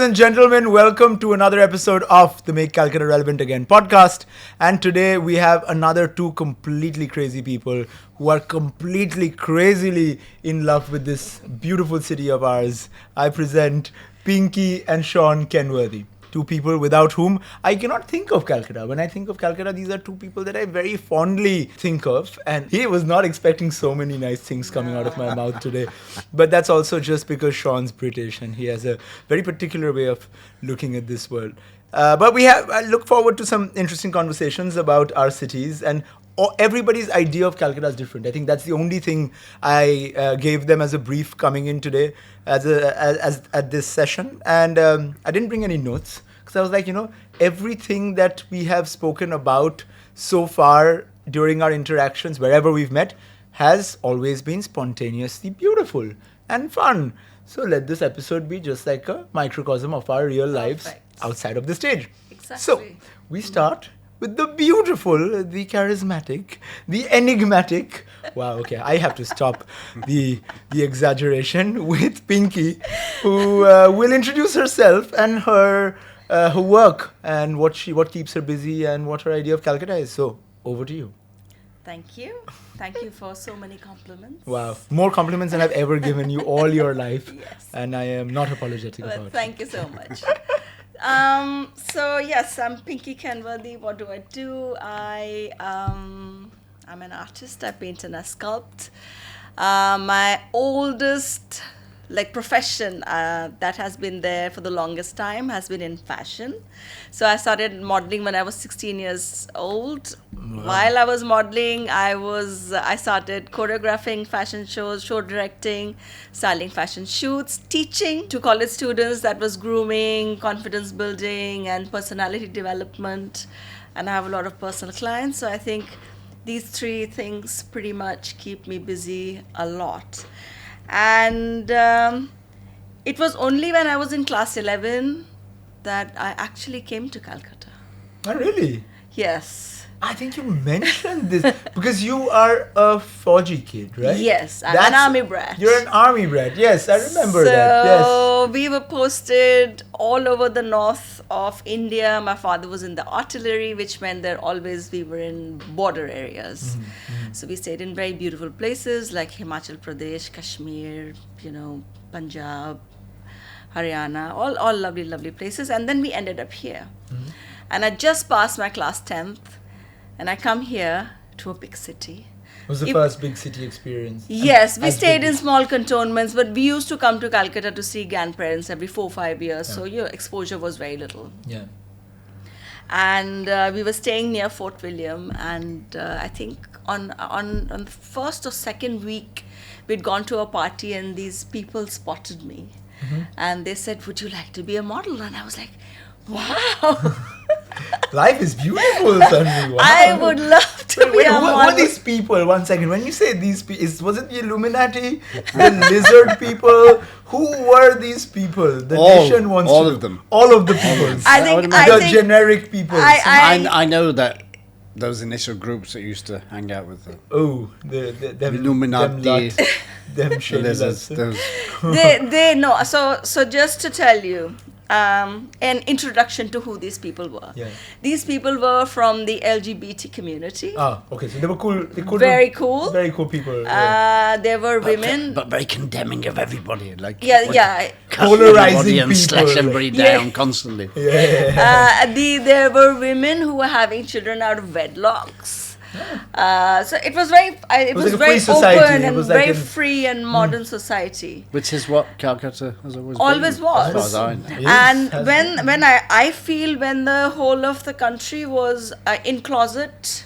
and gentlemen, welcome to another episode of the Make Calcutta Relevant Again podcast. And today we have another two completely crazy people who are completely crazily in love with this beautiful city of ours. I present Pinky and Shaun Kenworthy. Two people without whom I cannot think of Calcutta. When I think of Calcutta, these are two people that I very fondly think of. And he was not expecting so many nice things coming out of my mouth today. But that's also just because Shaun's British and he has a very particular way of looking at this world. But I look forward to some interesting conversations about our cities, and everybody's idea of Calcutta is different. I think that's the only thing I gave them as a brief coming in today as at this session. And I didn't bring any notes because I was like, everything that we have spoken about so far during our interactions, wherever we've met, has always been spontaneously beautiful and fun. So let this episode be just like a microcosm of our real lives outside of the stage. Exactly. So we start with the beautiful, the charismatic, the enigmatic. Wow, okay, I have to stop the exaggeration with Pinky, who will introduce herself and her work and what keeps her busy and what her idea of Calcutta is. So over to you. Thank you. Thank you for so many compliments. Wow, more compliments than I've ever given you all your life. Yes. And I am not apologetic Well, about thank you so much. So yes, I'm Pinky Kenworthy. What do? I'm an artist. I paint and I sculpt. My oldest profession that has been there for the longest time has been in fashion. So I started modeling when I was 16 years old. Wow. While I was modeling, I started choreographing fashion shows, show directing, styling fashion shoots, teaching to college students. That was grooming, confidence building, and personality development. And I have a lot of personal clients. So I think these three things pretty much keep me busy a lot. And it was only when I was in class 11 that I actually came to Calcutta. Oh, really? Yes. I think you mentioned this because you are a Fauji kid, right? Yes, I'm an army brat. You're an army brat. Yes, I remember that. Yes. So we were posted all over the north of India. My father was in the artillery, which meant we were in border areas. Mm-hmm. So we stayed in very beautiful places like Himachal Pradesh, Kashmir, Punjab, Haryana, all lovely, lovely places. And then we ended up here. Mm-hmm. And I just passed my class 10th. And I come here to a big city. It was the first big city experience. Yes, we stayed in small cantonments, but we used to come to Calcutta to see grandparents every 4-5 years. Yeah. So exposure was very little. Yeah. And we were staying near Fort William, and I think on the first or second week, we'd gone to a party, and these people spotted me, and they said, "Would you like to be a model?" And I was like, "Wow." Life is beautiful, Tanvi. Wow. I would love to be a model. Who are these people? One second. When you say these people, was it the Illuminati? The lizard people? Who were these people? The nation wants all of them. All of the people. I think generic people. I know that those initial groups that used to hang out with them. Oh, them Illuminati. Them shady lizards. They know. So just to tell you, an introduction to who these people were. Yeah. These people were from the LGBT community. Ah, okay. So they were cool. Very cool. Very cool people. There were women. But very condemning of everybody. Polarizing people. Slash everybody down constantly. Yeah. There were women who were having children out of wedlocks. So it was very open and very free and modern society. Which is what Calcutta has always been. Was. As far as I know. And when I feel when the whole of the country was closeted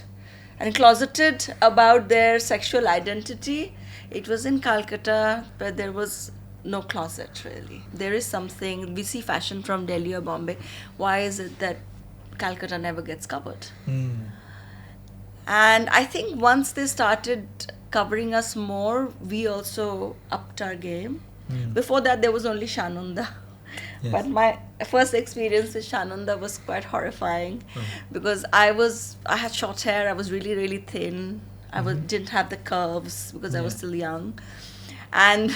about their sexual identity, it was in Calcutta where there was no closet really. There is something, we see fashion from Delhi or Bombay. Why is it that Calcutta never gets covered? And I think once they started covering us more, we also upped our game. Before that, there was only Shanunda. Yes. But my first experience with Shanunda was quite horrifying because I had short hair, I was really, really thin. I didn't have the curves because I was still young. And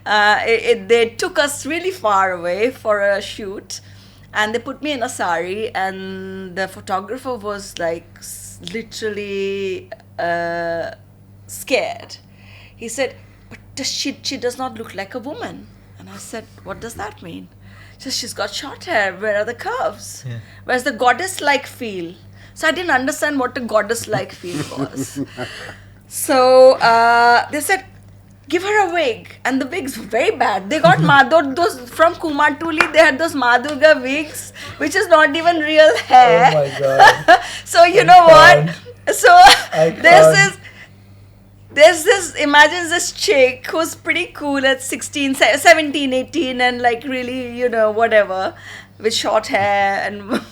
they took us really far away for a shoot, and they put me in a sari, and the photographer was like literally scared. He said, but she does not look like a woman. And I said, what does that mean? She said, she's got short hair. Where are the curves? Yeah. Where's the goddess-like feel? So I didn't understand what a goddess-like feel was. So they said, give her a wig. And the wigs were very bad. They got those from Kumatuli, they had those Madurga wigs, which is not even real hair. Oh my God. So you I know can't. what? So there's this, imagine this chick who's pretty cool at 16, 17, 18 and like really, you know, whatever, with short hair and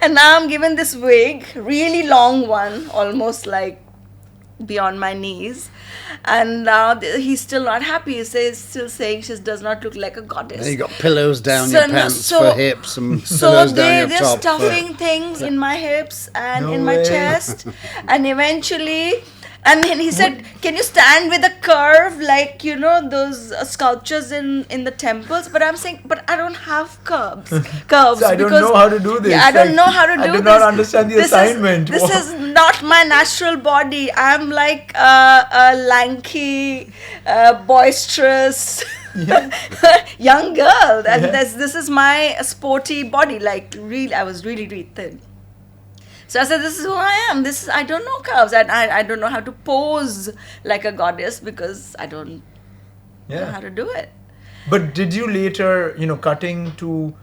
and now I'm given this wig, really long one, almost like beyond my knees, and now he's still not happy. He's still saying she does not look like a goddess. You got pillows down your pants for hips and so pillows down your they're top. stuffing things in my hips and No in my way. chest, and eventually, and then he said, can you stand with a curve like, you know, those sculptures in the temples? But I'm saying, but I don't have curves. So I don't know how to do this. Yeah, I don't Like, know how to do I this. do not understand the assignment. This is not my natural body. I'm like a lanky, boisterous young girl, and this is my sporty body. Like really, I was really, really thin. So I said, this is who I am. I don't know curves. I don't know how to pose like a goddess because I don't know how to do it. But did you later, you know, cutting to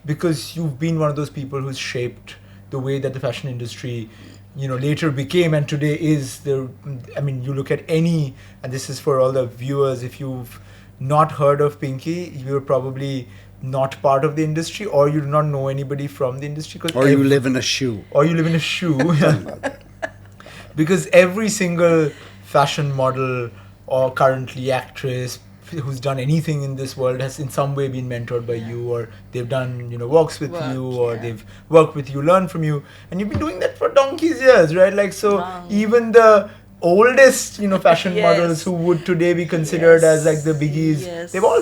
because you've been one of those people who's shaped the way that the fashion industry, you know, later became and today is I mean, you look at any, and this is for all the viewers, if you've not heard of Pinky, you're probably not part of the industry, or you do not know anybody from the industry. Or you live in a shoe. Or you live in a shoe. Because every single fashion model or currently actress who's done anything in this world has in some way been mentored by you, or they've done, you know, walks with you, or they've worked with you, learned from you, and you've been doing that for donkey's years, right? Like, so even the oldest, you know, fashion models who would today be considered as like the biggies, they've all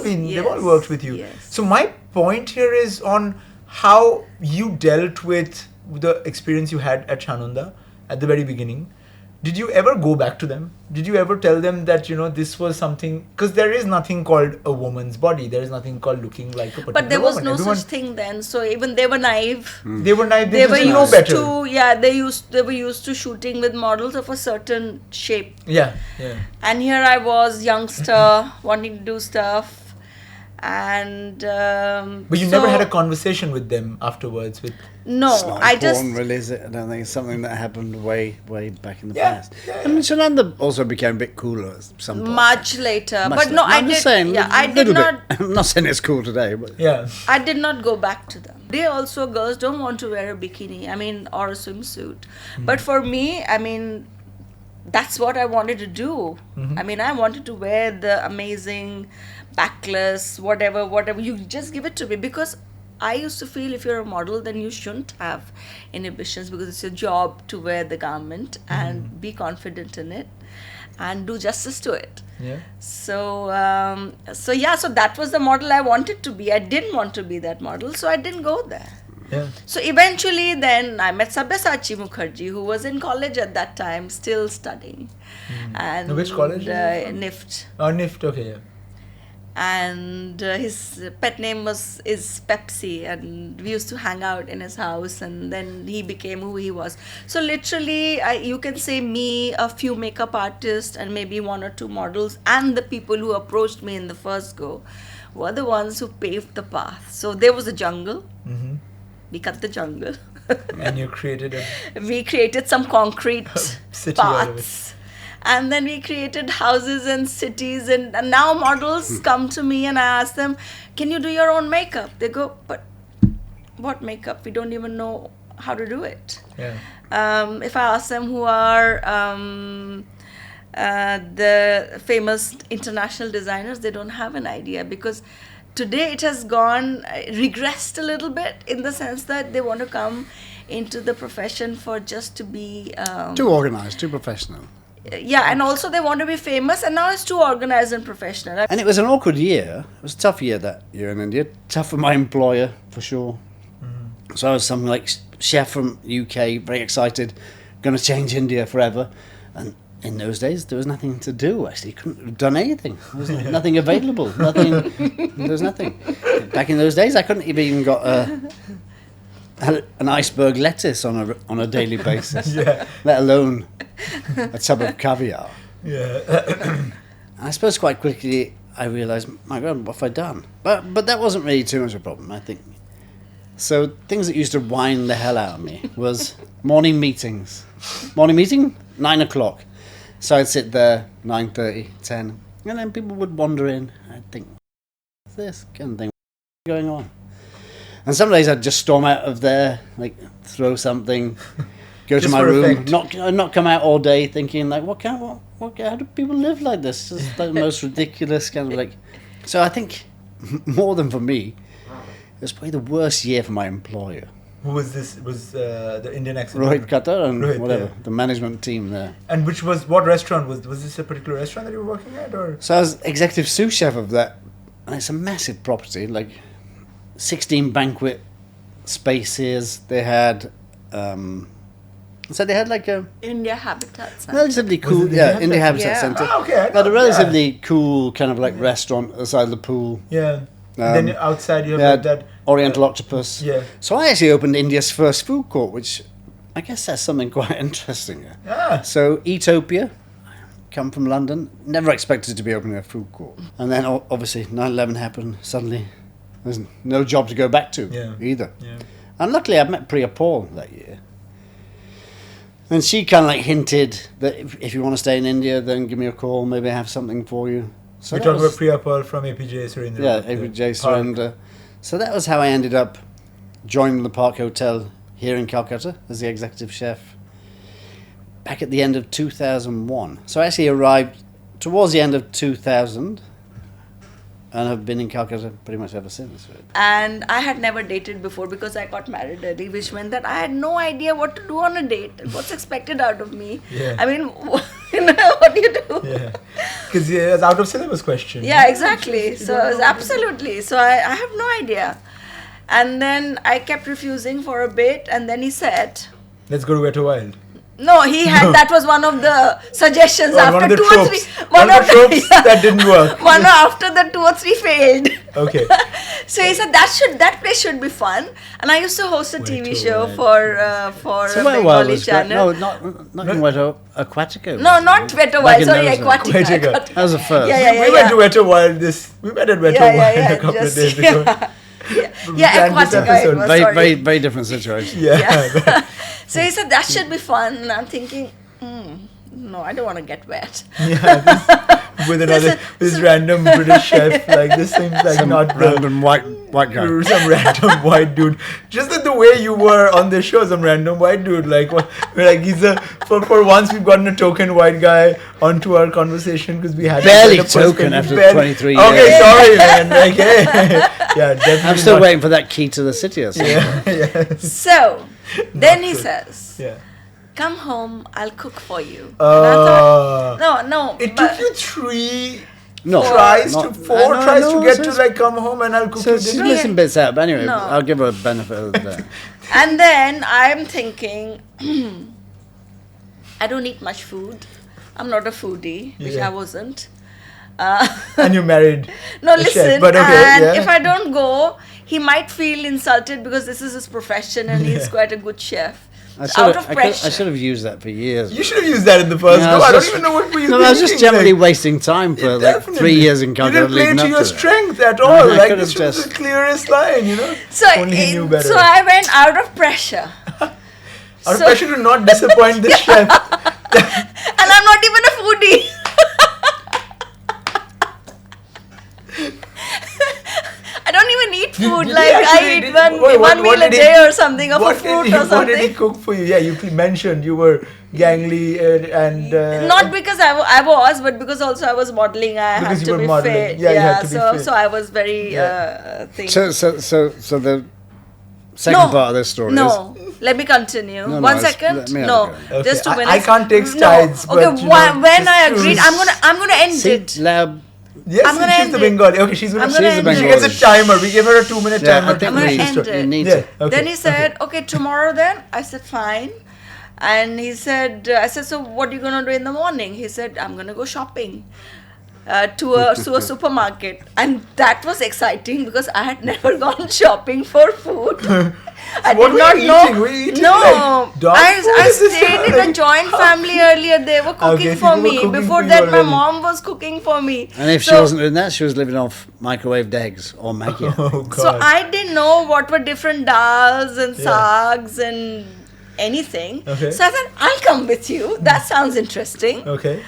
worked with you. So my point here is on how you dealt with the experience you had at Shanunda at the very beginning. Did you ever go back to them? Did you ever tell them that, you know, this was something, because there is nothing called a woman's body, there is nothing called looking like a particular woman. But there was no such thing then, so even they were naive. They were naive, They were know used better. they were used to shooting with models of a certain shape. Yeah. And here I was, youngster, wanting to do stuff. And but you never had a conversation with them afterwards with no, It's not important, really, is it? I don't think it's something that happened way back in the past. I mean, Shananda also became a bit cooler at some point. much later. Much But no, later. I I'm did. just saying, Yeah, a I did little not. bit. I'm not saying it's cool today, but I did not go back to them. They also, girls don't want to wear a bikini, I mean, or a swimsuit. But for me, I mean, that's what I wanted to do. I mean, I wanted to wear the amazing backless, whatever. You just give it to me, because I used to feel if you're a model, then you shouldn't have inhibitions, because it's your job to wear the garment and be confident in it and do justice to it. Yeah. So that was the model I wanted to be. I didn't want to be that model, so I didn't go there. Yeah. So eventually then I met Sabyasachi Mukherjee, who was in college at that time, still studying. And Which college? NIFT. Oh, NIFT, okay, yeah. And his pet name is Pepsi, and we used to hang out in his house, and then he became who he was. So literally, you can say me, a few makeup artists, and maybe one or two models, and the people who approached me in the first go were the ones who paved the path. So there was a jungle. We cut the jungle. And you created We created some concrete city out of it. paths. And then we created houses and cities, and now models come to me and I ask them, can you do your own makeup? They go, but what makeup? We don't even know how to do it. Yeah. If I ask them who are the famous international designers, they don't have an idea, because today it has regressed a little bit, in the sense that they want to come into the profession for just to be... too organised, too professional. Yeah, and also they want to be famous, and now it's too organized and professional. And it was an awkward year. It was a tough year that year in India. Tough for my employer, for sure. So I was some like chef from UK, very excited, going to change India forever. And in those days, there was nothing to do, actually. You couldn't have done anything. There was nothing available. There was nothing. Back in those days, I couldn't have even got an iceberg lettuce on a daily basis, let alone a tub of caviar. Yeah. And I suppose quite quickly I realised, my God, what have I done? But that wasn't really too much of a problem, I think. So things that used to wind the hell out of me was morning meetings. Morning meeting, 9 o'clock. So I'd sit there, 9:30, 10, and then people would wander in. I'd think, what's this kind of thing going on? And some days I'd just storm out of there, like throw something, go to my room, not come out all day thinking like, how do people live like this? It's just like the most ridiculous kind of like. So I think more than for me, it was probably the worst year for my employer. Who was this? Was the Indian accent? RoyChowdhury and Rohit, whatever, the management team there. And what restaurant was this a particular restaurant that you were working at, or? So I was executive sous chef of that, and it's a massive property, like 16 banquet spaces. They had, like a India Habitat Center. relatively cool, India Habitat Centre. Oh, okay. But a relatively cool kind of like restaurant aside the pool. Yeah. And then outside you have that Oriental Octopus. Yeah. So I actually opened India's first food court, which I guess that's something quite interesting. Ah. So Ethiopia, come from London, never expected to be opening a food court. And then obviously 9/11 happened, suddenly there's no job to go back to either. Yeah. And luckily I met Priya Paul that year. And she kind of like hinted that if you want to stay in India, then give me a call, maybe I have something for you. So We're talking about Priya Paul from APJ Surendra. yeah, APJ Surendra. So that was how I ended up joining the Park Hotel here in Calcutta as the executive chef back at the end of 2001. So I actually arrived towards the end of 2000 and have been in Calcutta pretty much ever since. And I had never dated before because I got married early, which meant that I had no idea what to do on a date and what's expected out of me. Yeah. I mean, what do you do? Yeah. Because it's out of syllabus question. Yeah, exactly. So absolutely. So I have no idea. And then I kept refusing for a bit, and then he said, Let's go to Wet or Wild. no, he had, that was one of the suggestions One after of the 2 tropes. or 3. One of the tropes that didn't work. One after the 2 or 3 failed. Okay. So he said that place should be fun, and I used to host a TV show for So a Wet or Wild Bengali was great. channel. No, not in Wet or Aquatico. No, not Wet or Back Wild. in Sorry, those Aquatica. Aquatica. That was the first. Yeah. We went to Wet or Wild we met at Wet or Wild a couple of days ago. Yeah, planned this Aquatica. It episode. was, Very, sorry. very, very different situation. Yeah. So he said that should be fun, and I'm thinking, no, I don't want to get wet. With this random British chef, like this seems like Some not random white guy. some random white dude. Just the way you were on this show, some random white dude. Like he's for once we've gotten a token white guy onto our conversation because we had Barely to get a token perspective. after 23 years. Okay, sorry, man. Like, hey. Yeah, definitely. I'm still not. waiting for that key to the city or something. Yeah. So then he says, Yeah. come home, I'll cook for you. And I thought, no. It but- took you 3 No, tries not- to 4 I know, tries I know, to get so to it's- like come home and I'll cook So you she's dinner. missing bits out, but anyway, No. I'll give her a benefit of that. And then I'm thinking, I don't eat much food. I'm not a foodie, which Yeah. I wasn't. And you married No, a chef, listen, but okay, and yeah. if I don't go, he might feel insulted because this is his profession and he's quite a good chef. Out of pressure. I should have used that for years. You should have used that in the first No, go. I don't just- even know what were you No, I was just thinking, generally like, wasting time for like definitely. 3 years in You Calcutta didn't play leading to up your to that. strength at No, all. I Like could this have was just- the clearest line, you know. So, Only he knew better. so I went out of pressure. Out of pressure to not disappoint this chef. And I'm not even a foodie. I don't even eat food. Did Like he actually- I eat Wait, one meal a did he- day or something, of a what fruit did he, or What did he something. cook for you? Yeah, you mentioned you were gangly and Not because I was, but because also I was modeling. I Because had you to were be modeling. fit. Yeah, you had to be so fit. so I was very thing. So the second part of this story is No, Let me continue. No, One it's- second. let me have No, a go. Okay, just 2 I minutes. can't take No. sides, Okay, but, you when know, I just agreed, choose. I'm gonna end it. Sit lab. Yes, I'm gonna she's end the it. Bengali. Okay, she's gonna. I'm gonna end She it. gets a timer. We gave her a 2-minute Yeah, timer. I think I'm gonna we- end you it. need Yeah. to. Okay. Then he said, okay, tomorrow then? I said, fine. And he said, I said, so what are you going to do in the morning? He said, I'm going to go shopping to a supermarket. And that was exciting because I had never gone shopping for food. I what did were not you know. eating? Were you eating, No, like, dog food? I Is this stayed in a joint family earlier. They were cooking Okay, for people were me. cooking Before for you that, my already. mom was cooking for me. And if she So- wasn't doing that, she was living off microwaved eggs or Maggi. Oh God. So I didn't know what were different dals and Yeah. sags and anything. Okay. So I said, I'll come with you. That sounds interesting. Okay.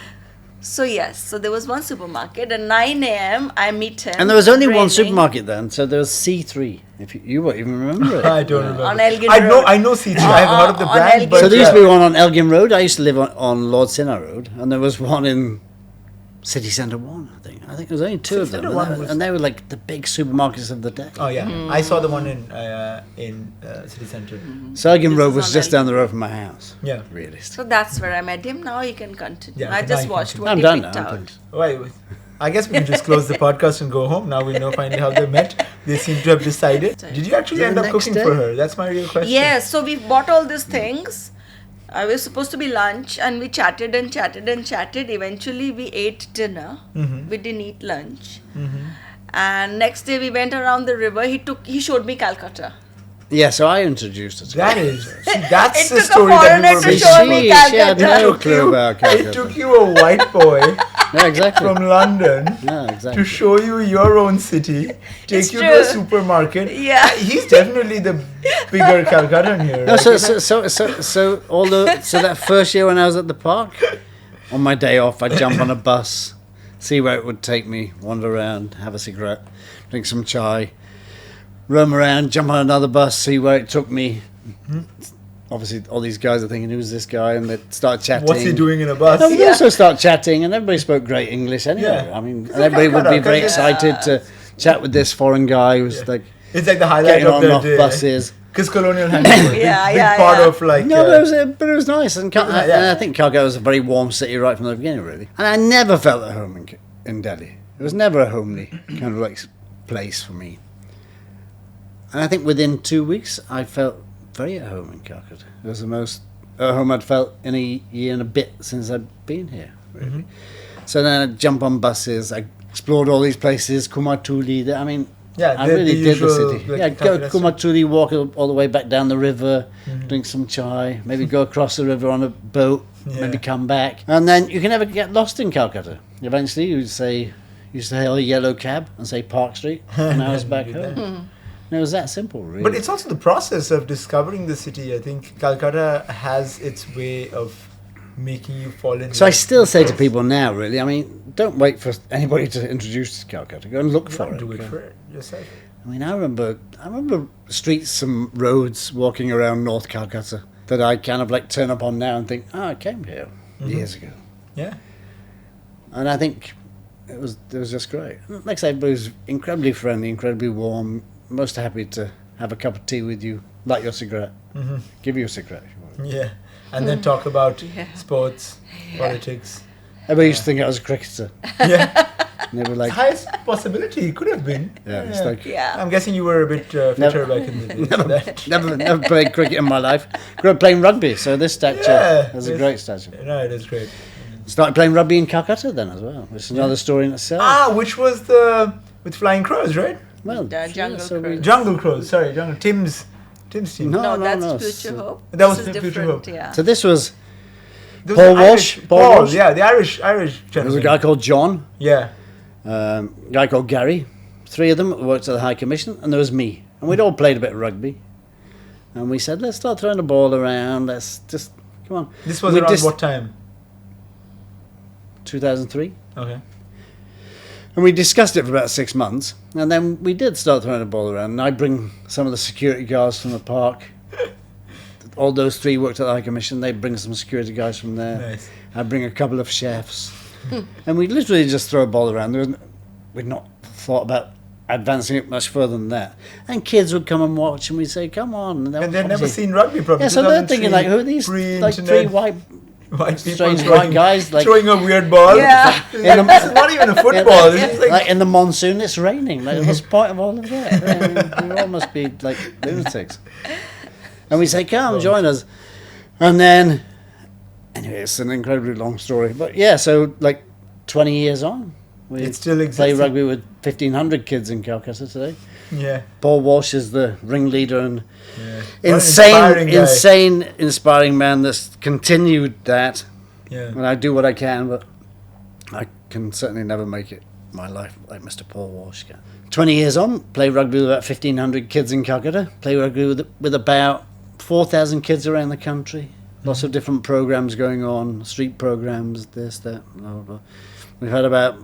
So yes, so there was one supermarket. At 9 a.m. I meet him. And there was only one raining. supermarket then, so there was C3. If you won't even remember it. I don't remember. On Elgin I know. Road. I know C3. I've heard of the On brand, Elgin but So there used to yeah. be one on Elgin Road. I used to live on Lord Sinner Road, and there was one in City Centre 1, I think. I think there was only two of them, Centre and 1 they, was- and they were like the big supermarkets of the day. Oh yeah, I saw the one in city center. So Elgin This Road is was on just Elgin down the road from my house. Yeah. Realistic. So that's where I met him. Now you can continue. Yeah, I now just you can watched continue. what I'm he done picked now. out. thanks. Wait. I guess we can just close the podcast and go home. Now we know finally how they met. They seem to have decided. Did you actually The end up next cooking day? for her? That's my real question. Yes, so we bought all these things. It was supposed to be lunch, and we chatted and chatted and chatted. Eventually, we ate dinner. Mhm. We didn't eat lunch. Mhm. And next day, we went around the river. He showed me Calcutta. Yeah, so I introduced her to That it. is. See, that's It the took a story that we foreigner were to missing. show me She had Calcutta. no clue about It Calcutta. took you a white boy Yeah, exactly. from London Yeah, exactly. to show you your own city, take It's you to a true. supermarket. Yeah. He's definitely the bigger Calcuttan here. No, Like, so, you know? so that first year when I was at the park, on my day off, I'd jump on a bus, see where it would take me, wander around, have a cigarette, drink some chai, roam around, jump on another bus, see where it took me. Obviously, all these guys are thinking, "Who's this guy?" And they'd start chatting. What's he doing in a bus? No, we'd also start chatting, and everybody spoke great English anyway. Yeah. I mean, It's and everybody would be Calcutta, very Calcutta. excited to chat with this foreign guy who's like It's like the highlight getting of on their off day. buses. Because colonial handiwork. Yeah, big yeah, part yeah. of like. No, but it was nice, and, Yeah. and I think Calcutta was a very warm city right from the beginning, really. And I never felt at home in Delhi. It was never a homely kind of like place for me. And I think within 2 weeks, I felt very at home in Calcutta. It was the most at home I'd felt in a year and a bit since I'd been here, really. So then I'd jump on buses. I explored all these places, Kumartuli. I mean, Yeah, I the really did the usual, city. like, Yeah, go Calcutta Kumartuli, walk all the way back down the river, drink some chai, maybe go across the river on a boat, Yeah. maybe come back. And then you can never get lost in Calcutta. Eventually you used to hail a yellow cab and say Park Street, and I was back Do that. home. And it was that simple, really. But it's also the process of discovering the city. I think Calcutta has its way of making you fall in So I love still with say to it. people now, really, I mean, don't wait for anybody to introduce you to Calcutta. Go and look You for gotta it. do it for it yourself. I mean, I remember streets and roads walking around North Calcutta that I kind of like turn up on now and think, I came here years ago. Yeah. And I think it was just great. Like I said, everybody was incredibly friendly, incredibly warm, most happy to have a cup of tea with you, light your cigarette, give you a cigarette if you want. Yeah. And then talk about Yeah. sports, politics. Everybody used to think I was a cricketer. Yeah. And they were like, Highest possibility he could have been. yeah, it's like, Yeah. I'm guessing you were a bit fitter back in the day. for that. never played cricket in my life. Grew up playing rugby, so this statue Yeah, is a it's- great statue. No, it is great. Started playing rugby in Calcutta then as well, which is another story in itself. Ah, which was with flying crows, right? Well, Jungle so we- Crows. Jungle crows. Sorry, Tim's team. No, No, that's no. Future So- Hope. That was This is the Future different, Hope. Yeah. So this was, There Paul an Irish- Walsh? Paul Paul, Walsh? yeah, the Irish there was gentleman. a guy called John, Yeah. a guy called Gary. Three of them worked at the High Commission, and there was me. And we'd all played a bit of rugby. And we said, let's start throwing the ball around. Let's just, come on. This was We around dis- what time? 2003. Okay. And we discussed it for about 6 months. And then we did start throwing the ball around. And I bring some of the security guards from the park. All those three worked at the High Commission. They bring some security guys from there. Nice. I bring a couple of chefs. And we literally just throw a ball around. We'd not thought about advancing it much further than that. And kids would come and watch, and we'd say, "Come on!" And they've never seen rugby probably. Yeah, so they're thinking like, "Who are these like three white people strange white guys like throwing a weird ball?" Yeah. It's not even a football. It's just like in the monsoon, it's raining. Like, what's the point of all of that? I mean, we all must be like lunatics. And we say, "Come, join us." And then, anyway, it's an incredibly long story. But yeah, so like 20 years on, we it still exists. play rugby with 1,500 kids in Calcutta today. Yeah. Paul Walsh is the ringleader and Inspiring guy. inspiring man that's continued that. Yeah. And I do what I can, but I can certainly never make it my life like Mr. Paul Walsh can. 20 years on, play rugby with about 1,500 kids in Calcutta. Play rugby with about 4,000 kids around the country. Lots of different programs going on, street programs, this, that, blah, blah, blah. We've had about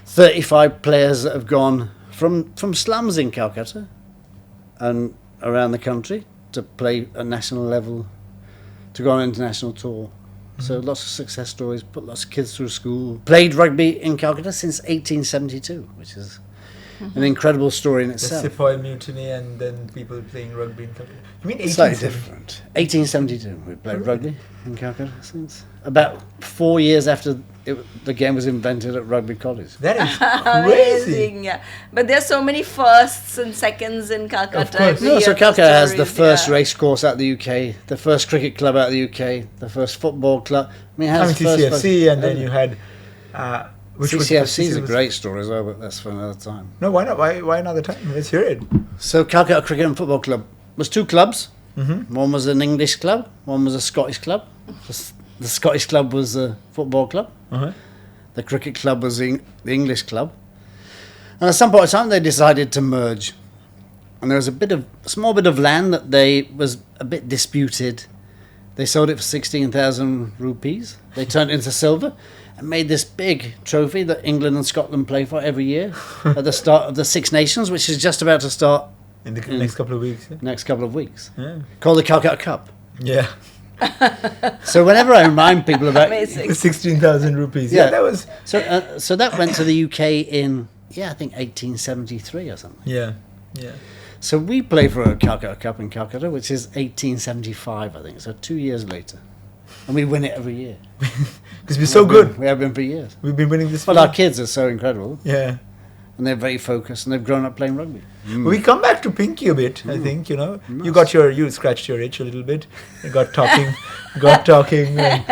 35 players that have gone from slums in Calcutta and around the country to play at national level, to go on an international tour. So lots of success stories, put lots of kids through school. Played rugby in Calcutta since 1872, which is an incredible story in The itself. Sepoy Mutiny and then people playing rugby in Calcutta. You mean Slightly 1870? different. 1872, we played rugby in Calcutta since. About 4 years after the game was invented at Rugby College. That is crazy. Amazing, yeah. But there's so many firsts and seconds in Calcutta. Of course. every No, year so for Calcutta has the stories, first yeah. race course out of the UK, the first cricket club out of the UK, the first football club. I mean, it has CCFC and then you had... which was CCFC is a was- great story as well, but that's for another time. No, why not? Why another time? Let's hear it. So Calcutta Cricket and Football Club was two clubs. Mm-hmm. One was an English club, one was a Scottish club. The Scottish club was a football club. Uh-huh. The cricket club was the English club. And at some point in time, they decided to merge. And there was a small bit of land that was a bit disputed. They sold it for 16,000 rupees. They turned it into silver and made this big trophy that England and Scotland play for every year at the start of the Six Nations, which is just about to start In the next couple of weeks. Yeah. next couple of weeks. Yeah. Called the Calcutta Cup. Yeah. So whenever I remind people about 16,000 rupees. Yeah, Yeah. that was... so that went to the UK in I think 1873 or something. Yeah. Yeah. So we play for a Calcutta Cup in Calcutta, which is 1875, I think. So 2 years later, and we win it every year. Because we're so good. We have been for years. We've been winning this But for our kids are so incredible, Yeah. and they're very focused, and they've grown up playing rugby. We come back to Pinky a bit, I think, you know. You scratched your itch a little bit. You got talking. And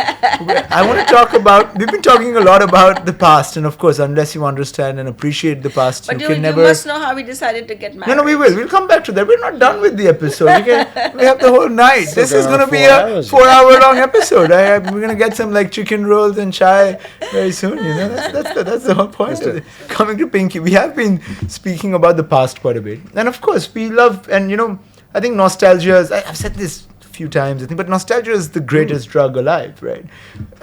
I want to talk about, we've been talking a lot about the past, and of course, unless you understand and appreciate the past, But you you can never... must know how we decided to get married. No, we will. We'll come back to that. We're not done with the episode. We have the whole night. Still This is got going to be 4 a hours. 4-hour-long episode. We're going to get some like chicken rolls and chai very soon. You know, that's the whole point of it. Coming to Pinky, we have been speaking about the past quite a bit, and of course, we love, and you know, I think nostalgia is. I've said this a few times, I think, but nostalgia is the greatest drug alive, right?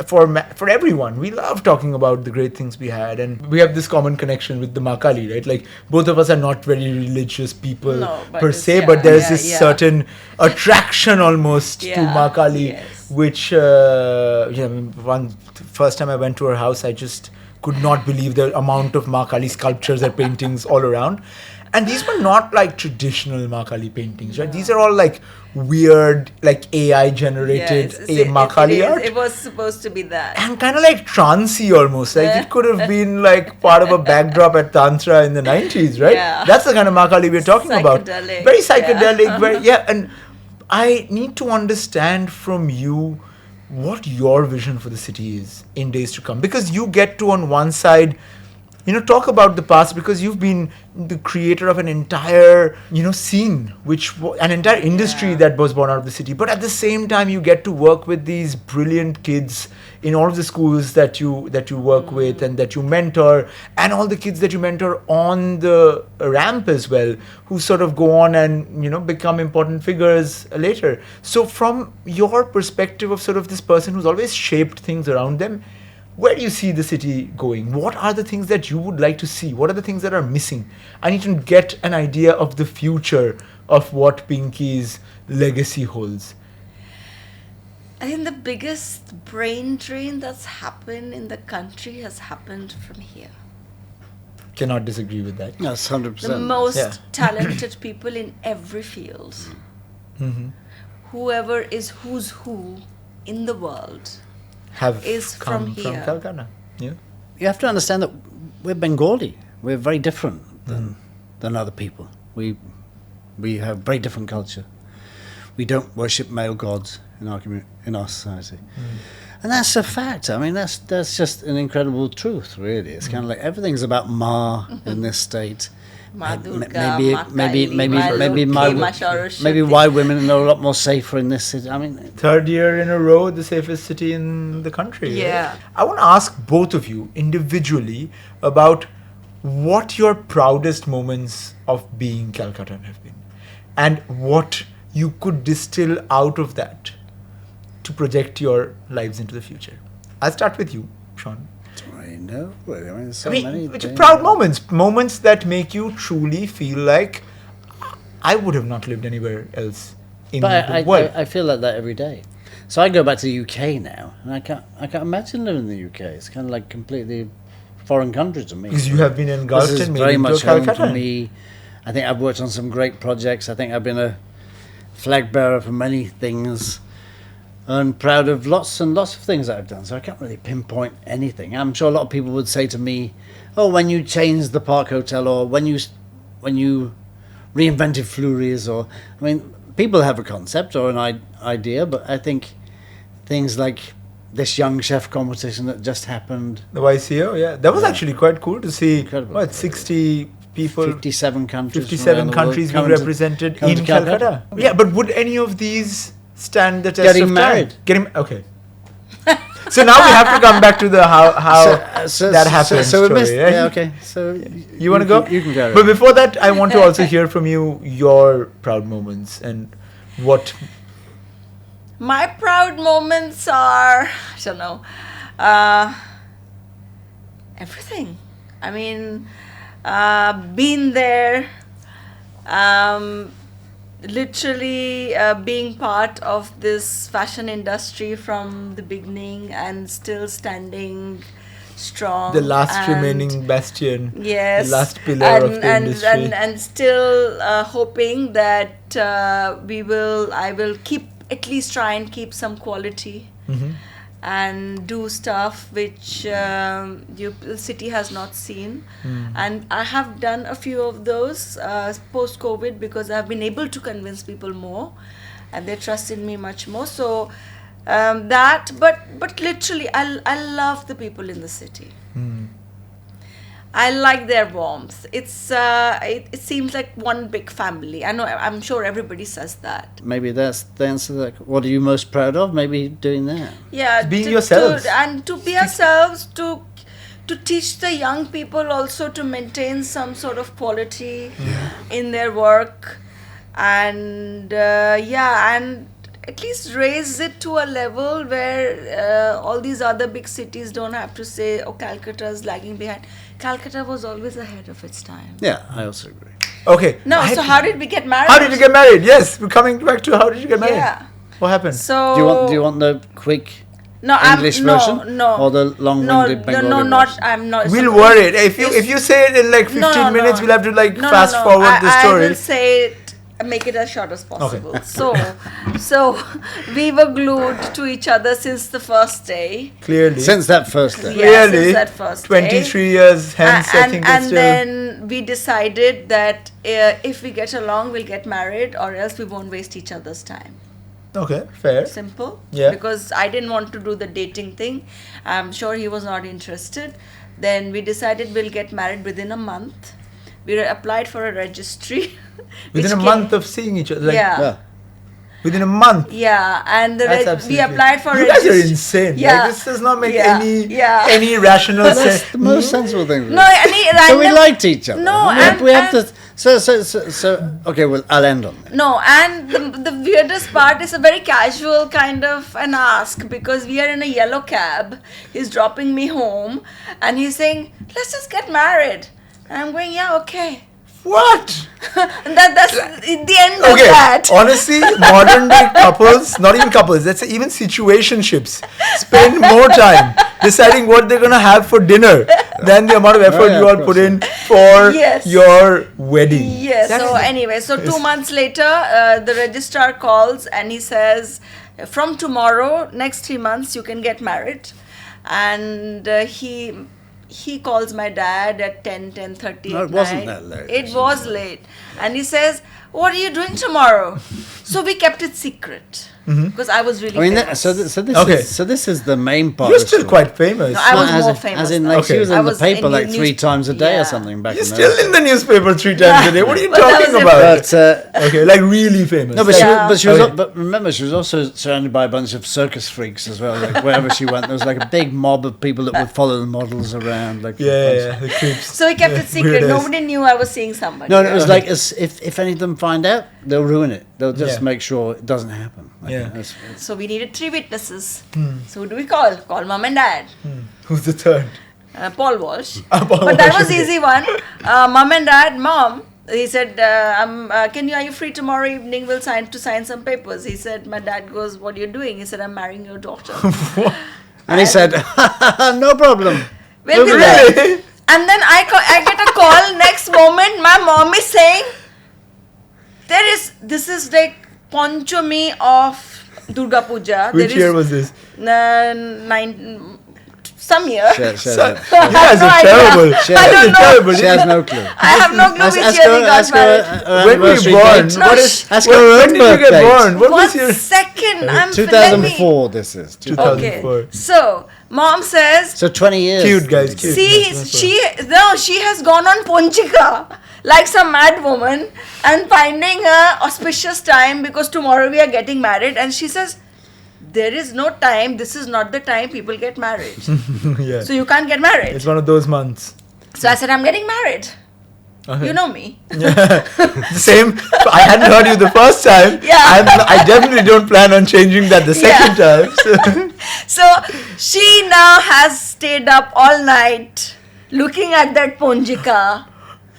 For everyone, we love talking about the great things we had, and we have this common connection with the Makali, right? Like both of us are not very religious people No, but per it's- se, yeah, but there's yeah, this yeah. certain attraction almost to Yeah, Makali, yes. which first time I went to her house, I just could not believe the amount of Makali sculptures and paintings all around. And these were not like traditional Makali paintings, right? These are all like weird, like AI generated Makali art. It was supposed to be that. And kind of like trancey almost. Like it could have been like part of a backdrop at Tantra in the 90s, right? Yeah. That's the kind of Makali we're talking about. Psychedelic, Very yeah. psychedelic, and I need to understand from you what your vision for the city is in days to come. Because you get to, on one side, you know, talk about the past, because you've been the creator of an entire, you know, scene, an entire industry that was born out of the city. But at the same time, you get to work with these brilliant kids in all of the schools that you work with and that you mentor, and all the kids that you mentor on the ramp as well, who sort of go on and, you know, become important figures later. So from your perspective of sort of this person who's always shaped things around them, where do you see the city going? What are the things that you would like to see? What are the things that are missing? I need to get an idea of the future of what Pinky's legacy holds. I think the biggest brain drain that's happened in the country has happened from here. cannot disagree with that. That's 100%. The most Yeah. talented people in every field. Mm-hmm. Whoever is who's who in the world. Have Is come from from here. Calcutta. Yeah. You have to understand that we're Bengali. We're very different than other people. We have very different culture. We don't worship male gods in our society. And that's a fact. I mean, that's just an incredible truth, really. It's kind of like everything's about Ma in this state. Ma Maybe- Durga, maybe- Ma maybe- Kali, maybe- Ma maybe Lokhi, my- Ma Saraswati. Maybe why women are a lot more safer in this city. I mean, Third year in a row, the safest city in the country. right? Yeah. I want to ask both of you individually about what your proudest moments of being Calcuttan have been, and what you could distill out of that to project your lives into the future. I'll start with you, Shaun. I know. I mean, there's so I mean, many which are things. proud moments that make you truly feel like I would have not lived anywhere else in But the world. I feel like that every day. So I go back to the UK now, and I can't imagine living in the UK. It's kind of like completely foreign country to me. Because you have been engulfed This is and made very into a much home to Calcutta. me. I think I've worked on some great projects. I think I've been a flag bearer for many things. I'm proud of lots and lots of things that I've done, so I can't really pinpoint anything. I'm sure a lot of people would say to me, "Oh, when you changed the Park Hotel, or when you reinvented Fleury's," or I mean, people have a concept or an idea, but I think things like this young chef competition that just happened, The YCO, yeah. That was Yeah. actually quite cool to see. Incredible. What, 60 people, 57 countries, from 57 around the world countries being coming to- represented coming in to Calcutta. Calcutta. Yeah, but would any of these stand the test Getting of time? married. Okay. So now we have to come back to the how that happened So we story, missed. right? Yeah, okay. So You want to go? You can go. But before that, I want to also hear from you your proud moments and what. My proud moments are, I don't know, everything. I mean, being there, literally being part of this fashion industry from the beginning and still standing strong. The last and- remaining bastion. Yes. The last pillar of the industry. And still hoping that I will at least try and keep some quality Mhm. and do stuff which the city has not seen. And I have done a few of those post-COVID because I've been able to convince people more and they trusted me much more. So but literally I love the people in the city. I like their warmth. It's it seems like one big family. I know. I'm sure everybody says that. Maybe that's the answer. What are you most proud of? Maybe doing that. Yeah, Being yourselves. and to be ourselves, to teach the young people also to maintain some sort of quality in their work, and and at least raise it to a level where all these other big cities don't have to say, "Oh, Calcutta is lagging behind." Calcutta was always ahead of its time. Yeah, I also agree. Okay. No, so how did we get married? How did you get married? Yes, we're coming back to how did you get married? Yeah. What happened? So Do you want the quick no, English no, version? No, Or the long-winded Bengali not. version? I'm not. We'll so- word it. If it's- you say it in like 15 minutes, we'll have to like fast forward the I story. will say it. Make it as short as possible. So we were glued to each other since the first day. Clearly. Since that first day. Yeah, Clearly. since that first day. 23 years hence, I think it's And still. then we decided that if we get along, we'll get married, or else we won't waste each other's time. Okay, fair. Simple. Yeah. Because I didn't want to do the dating thing. I'm sure he was not interested. Then we decided we'll get married within a month. We applied for a registry. Within a which month came- of seeing each other. Like, yeah. Within a month. Yeah, and That's we absolutely. applied for You guys are registry. insane. Yeah. Like, this does not make Yeah. any rational That's sense. the most sensible thing. No, any random. So we liked each other. No, we have and- to. So. Okay, well, I'll end on that. No, and the weirdest part is a very casual kind of an ask because we are in a yellow cab. He's dropping me home, and he's saying, "Let's just get married." And I'm going, "Yeah, okay." What? That's the end of Okay, that. honestly, modern day couples, not even couples, let's say even situationships, spend more time deciding what they're gonna have for dinner than the amount of effort yeah, you of all course, put in for Yes. your wedding. Yes. That So is- anyway, so 2 months later, the registrar calls and he says, from tomorrow, next 3 months, you can get married. And he calls my dad at 10:30 No, at it wasn't night. that late, It actually. was late. And he says, what are you doing tomorrow? So we kept it secret. Because I was really I mean, famous. so this is the main part. You're of the still story. quite famous. No, I was as more in, famous. As in, now. like, Okay. she was I in the was paper in like news- 3 times a day yeah. or something back You're in those still days. in the newspaper 3 times a day. What are you But that talking was about? But Okay, like really famous. no, Yeah. but remember, she was also surrounded by a bunch of circus freaks as well. Like wherever she went, there was like a big mob of people that would follow the models around. Like yeah, the creeps. So we kept it secret. Weird ass. Nobody knew I was seeing somebody. No, it was like if any of them find out, they'll ruin it. They'll just Yeah. make sure it doesn't happen. Like, Yeah. So we needed 3 witnesses. So who do we call? Call mom and dad. Who's the third? Paul Walsh. Paul But that Walsh, was okay. easy one. Mom and dad, mom. He said, are you free tomorrow evening? We'll sign some papers. He said, my dad goes, what are you doing? He said, I'm marrying your daughter. And he said, "No problem." We'll be Really? there. And then I get a call next moment. My mom is saying, this is like Panchami of Durga Puja. Which year was this? Some year. Share So, that. you guys no are idea. terrible. I You guys don't are know. terrible. She has no clue. I have no clue which year they got ask married. her When were you anniversary born? date. No, What is? Ask when, her when own did you get birthday. born? What One was your? second, I'm 2004. This is 2004. Okay, so mom says, So 20 years. Cute guys, cute. see, That's she has gone on Ponchika like some mad woman and finding a auspicious time because tomorrow we are getting married. And she says, there is no time. This is not the time people get married. Yeah. So you can't get married. It's one of those months. So I said, I'm getting married. Okay. You know me. The same. I hadn't heard you the first time. Yeah. I definitely don't plan on changing that the second time. So. So she now has stayed up all night looking at that Ponjika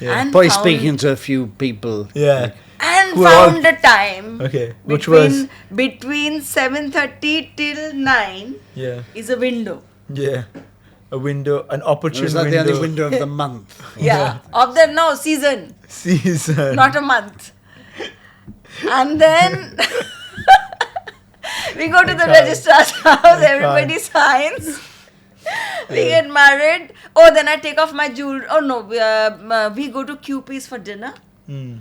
Yeah. and Probably found, speaking to a few people. Yeah. and Who are all- found a time. Okay. Which was. Between 7:30 till 9 Yeah. is a window. Yeah. A window, an It opportune was like window. the only window of the month. Yeah. Of the season, Season. not a month. And then we go to the can't. registrar's house, can't. everybody signs. We get married. Oh, then I take off my jewelry. Oh no, we go to QP's for dinner. Hmm.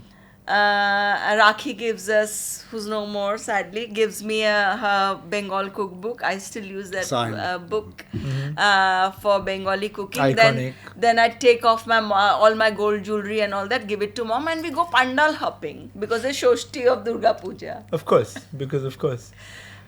Rakhi gives us, who's no more sadly, gives me her Bengal cookbook. I still use that Signed. book for Bengali cooking. Iconic. Then I take off my all my gold jewelry and all that, give it to mom, and we go pandal hopping because it's Shoshti of Durga Puja. Of course. Because of course.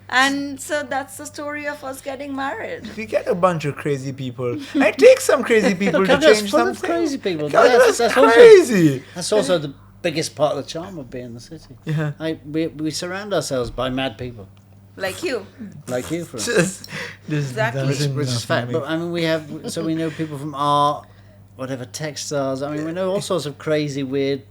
And so that's the story of us getting married. We get a bunch of crazy people. And it takes some crazy people to Calcutta's change full of something. crazy people. Calcutta's That's also- crazy. That's also the biggest part of the charm of being in the city. Yeah. We surround ourselves by mad people. Like you. Like you, for instance. Just Exactly. doesn't Which is enough fact. for me. But I mean, we know people from art, whatever, textiles. I mean, we know all sorts of crazy, weird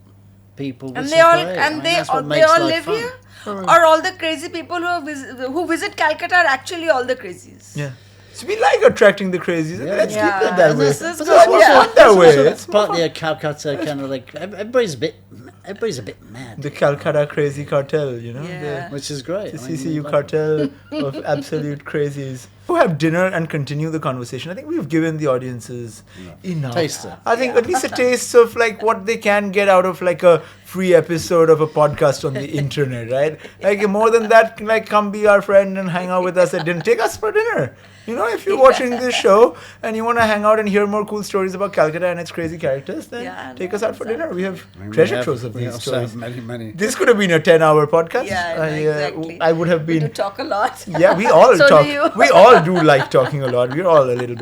people. And which they is all great. I and mean, they that's what all, they makes all life live fun. here. Or all the crazy people who visit Calcutta are actually all the crazies. Yeah. So we like attracting the crazies. Yeah. Let's Yeah. keep it that And way. this is But good, that's more yeah. fun that way. So It's more partly a Calcutta kind of like everybody's a bit mad, the Calcutta crazy cartel, you know? Yeah. which is great. The I mean, CCU like- cartel of absolute crazies. We'll have dinner and continue the conversation. I think we've given the audiences enough. Taster. I think at least a taste of like what they can get out of like a free episode of a podcast on the internet, right? Like more than that, like come be our friend and hang out with us at dinner. Take us for dinner. You know, if you're watching this show and you want to hang out and hear more cool stories about Calcutta and its crazy characters, then Yeah, take no, us out for dinner. We have I mean, we treasure have- troves of we these also stories. have many. This could have been a 10-hour podcast. Yeah, no, exactly. I would have We do been. talk a lot. Yeah, we all So do talk. you. We all do like talking a lot. We're all a little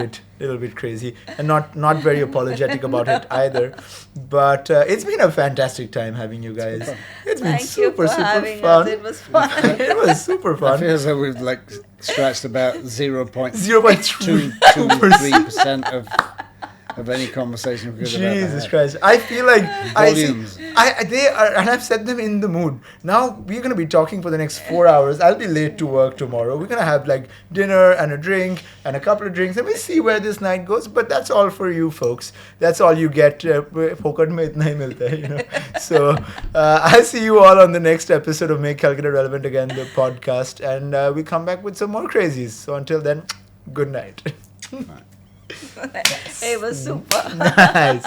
bit crazy and not very apologetic about it either. But it's been a fantastic time having you guys. It's been Thank super you for having fun. us. It was fun. It was super I fun. feel as though we've scratched about 0.223% 0.2% of of any conversation we could have ever Jesus had. Christ. I feel like Volumes. they are, and I've set them in the mood. Now we're going to be talking for the next 4 hours. I'll be late to work tomorrow. We're going to have like dinner and a drink and a couple of drinks and we see where this night goes. But that's all for you folks. That's all you get. Phokad mein itna hi milta hai, you know. So I'll see you all on the next episode of Make Calcutta Relevant Again, the podcast. And we come back with some more crazies. So until then, good night. It was super. Nice.